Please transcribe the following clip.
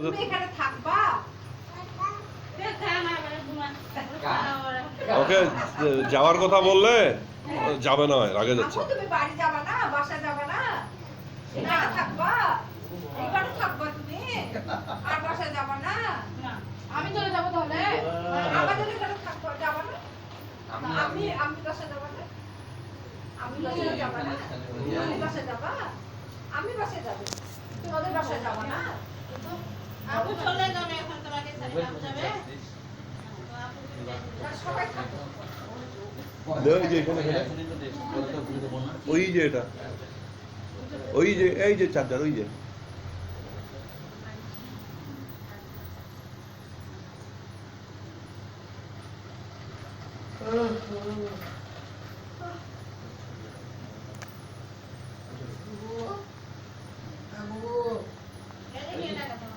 তুমি এখানে থাকবা? ওকে যাওয়ার কথা বললে যাবে না, রাগে যাচ্ছে। আপু তুমি বাড়ি যাবা না, বাসা যাবা না? এখানে থাকবা? এখানে থাকবা তুমি? আর বাসা যাবা না? আমি চলে যাবো তাহলে। আমাদের এখানে থাকবা, যাবা না? আমি বাসা যাবা না? আমি বাসা যাবা না? আমি বাসা যাবা? আমি বাসা যাবো, তোমাদের বাসা যাবা না? আপু চলে যাবে এখন, তোমাকে ছেড়ে আপু যাবে। সবাই থাকো। ওই যে এখানে ওই যে এটা ওই যে এই যে চার্জার ওই যে এই যে নিয়ে টাকা দাও।